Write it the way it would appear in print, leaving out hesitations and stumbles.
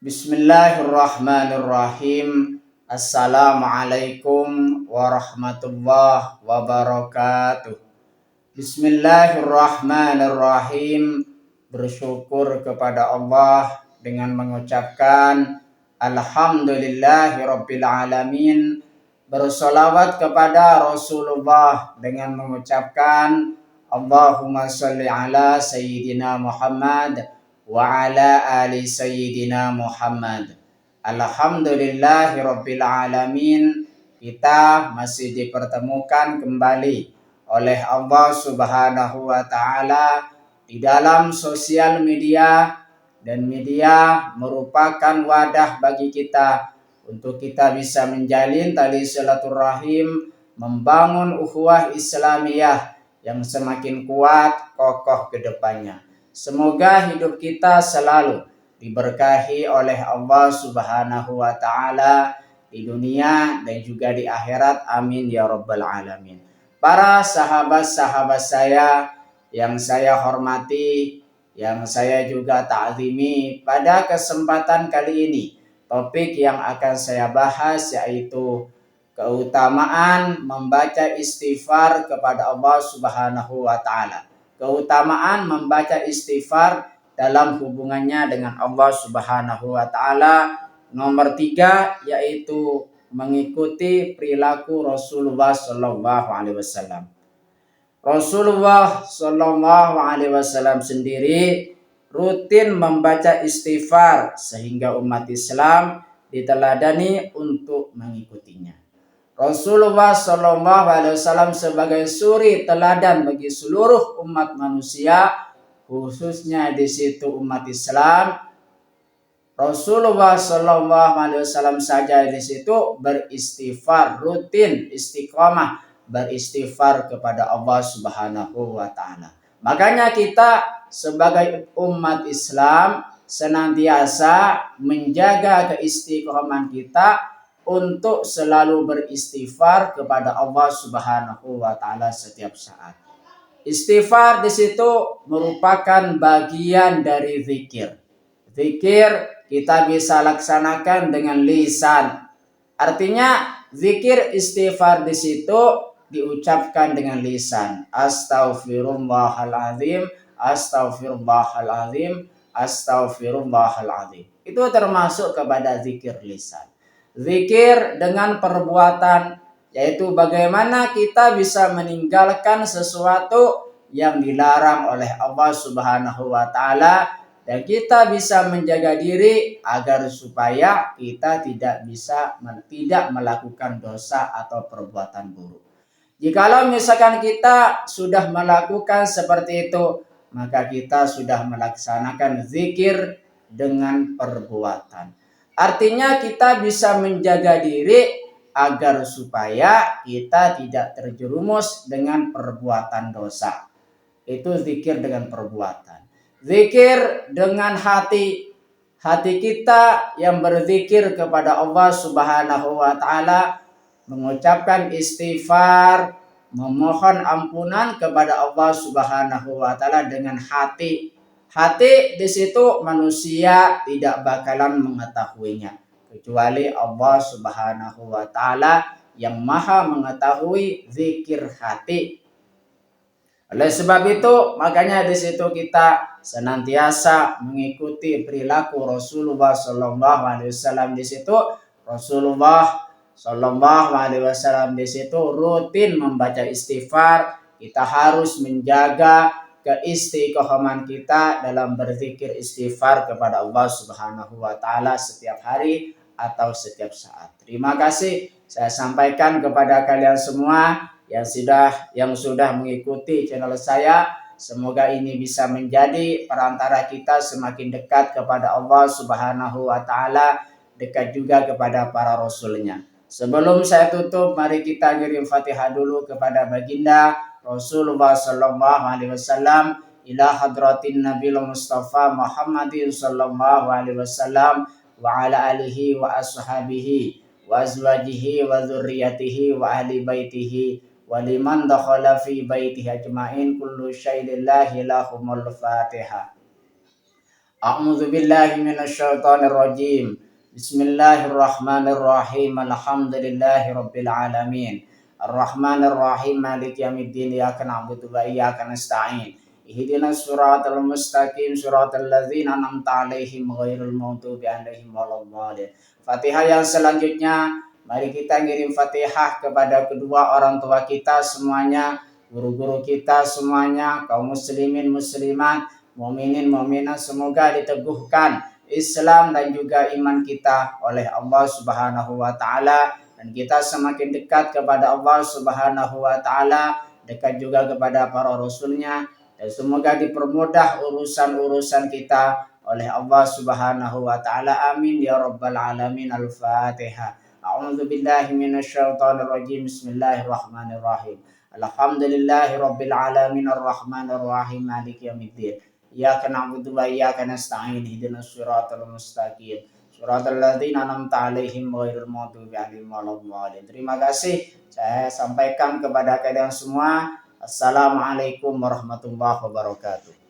Bismillahirrahmanirrahim. Assalamualaikum warahmatullahi wabarakatuh. Bismillahirrahmanirrahim. Bersyukur kepada Allah dengan mengucapkan Alhamdulillahirabbil alamin. Bersolawat kepada Rasulullah dengan mengucapkan Allahumma sholli ala Sayyidina Muhammad wa ala ali Sayyidina Muhammad. Alhamdulillahirabbil alamin. Kita masih dipertemukan kembali oleh Allah Subhanahu wa taala di dalam sosial media, dan media merupakan wadah bagi kita untuk kita bisa menjalin tali silaturahim, membangun ukhuwah Islamiyah yang semakin kuat kokoh ke depannya. Semoga hidup kita selalu diberkahi oleh Allah Subhanahu wa taala di dunia dan juga di akhirat. Amin ya rabbal alamin. Para sahabat-sahabat saya yang saya hormati, yang saya juga ta'zimi, pada kesempatan kali ini topik yang akan saya bahas yaitu keutamaan membaca istighfar kepada Allah Subhanahu wa taala. Keutamaan membaca istighfar dalam hubungannya dengan Allah Subhanahu wa taala. Nomor 3 yaitu mengikuti perilaku Rasulullah sallallahu alaihi wasallam. Rasulullah sallallahu alaihi wasallam sendiri rutin membaca istighfar sehingga umat Islam diteladani untuk mengikutinya. Rasulullah Shallallahu Alaihi Wasallam sebagai suri teladan bagi seluruh umat manusia, khususnya di situ umat Islam. Rasulullah Shallallahu Alaihi Wasallam saja di situ beristighfar, rutin istiqomah beristighfar kepada Allah Subhanahu Wa Taala. Makanya kita sebagai umat Islam senantiasa menjaga keistiqomahan kita untuk selalu beristighfar kepada Allah Subhanahu wa taala setiap saat. Istighfar di situ merupakan bagian dari zikir. Zikir kita bisa laksanakan dengan lisan. Artinya zikir istighfar di situ diucapkan dengan lisan. Astaghfirullahaladzim, astaghfirullahaladzim, astaghfirullahaladzim. Itu termasuk kepada zikir lisan. Zikir dengan perbuatan, yaitu bagaimana kita bisa meninggalkan sesuatu yang dilarang oleh Allah Subhanahu wa taala, dan kita bisa menjaga diri agar supaya kita tidak melakukan dosa atau perbuatan buruk. Jikalau misalkan kita sudah melakukan seperti itu, maka kita sudah melaksanakan zikir dengan perbuatan. Artinya kita bisa menjaga diri agar supaya kita tidak terjerumus dengan perbuatan dosa. Itu zikir dengan perbuatan. Zikir dengan hati. Hati kita yang berzikir kepada Allah Subhanahu wa taala, mengucapkan istighfar, memohon ampunan kepada Allah Subhanahu wa taala dengan hati. Hati di situ manusia tidak bakalan mengetahuinya kecuali Allah Subhanahu wa taala yang Maha mengetahui zikir hati. Oleh sebab itu, makanya di situ kita senantiasa mengikuti perilaku Rasulullah sallallahu alaihi wasallam. Di situ Rasulullah sallallahu alaihi wasallam di situ rutin membaca istighfar. Kita harus menjaga keistiqomahan kita dalam berzikir istighfar kepada Allah Subhanahu wa taala setiap hari atau setiap saat. Terima kasih saya sampaikan kepada kalian semua yang sudah mengikuti channel saya. Semoga ini bisa menjadi perantara kita semakin dekat kepada Allah Subhanahu wa taala, dekat juga kepada para rasulnya. Sebelum saya tutup, mari kita ngirim Fatihah dulu kepada baginda Rasulullah sallallahu alaihi wasallam, ila hadratin Nabil Mustafa Muhammadin sallallahu alaihi wasallam wa ala alihi wa ashabihi wa azwajihi wa dzurriyyatihi wa ahli baitihi wa liman dakhala fi baitihi ajmain kullu syai'in lillahi lahumul Fatihah. A'udzu billahi minasyaitonir rajim. Bismillahirrahmanirrahim. Alhamdulillahi rabbil alamin. Arrahmanir rahim maliki yaumiddin. Iyyaka na'budu wa iyyaka nasta'in. Ihdinas siratal mustaqim siratal ladzina an'amta 'alaihim ghairil maghdubi 'alaihim waladdallin. Fatihah yang selanjutnya, mari kita ngirim Fatihah kepada kedua orang tua kita semuanya, guru-guru kita semuanya, kaum muslimin muslimat, mukminin mukminat, semoga diteguhkan Islam dan juga iman kita oleh Allah Subhanahu wa taala, dan kita semakin dekat kepada Allah Subhanahu wa taala, dekat juga kepada para rasulnya, dan semoga dipermudah urusan-urusan kita oleh Allah Subhanahu wa taala. Amin ya rabbal alamin. Al-Fatihah. A'udzu billahi minasyaitonir rajim. Bismillahirrahmanirrahim. Alhamdulillahi rabbil alamin arrahmanir rahim maliki yaumiddin. Iyyaka na'budu wa iyyaka nasta'in. Ihdinas siratal mustaqim siratal ladzina an'amta 'alaihim ghairil maghdubi 'alaihim waladdallin. Terima kasih saya sampaikan kepada kalian semua. Assalamualaikum warahmatullahi wabarakatuh.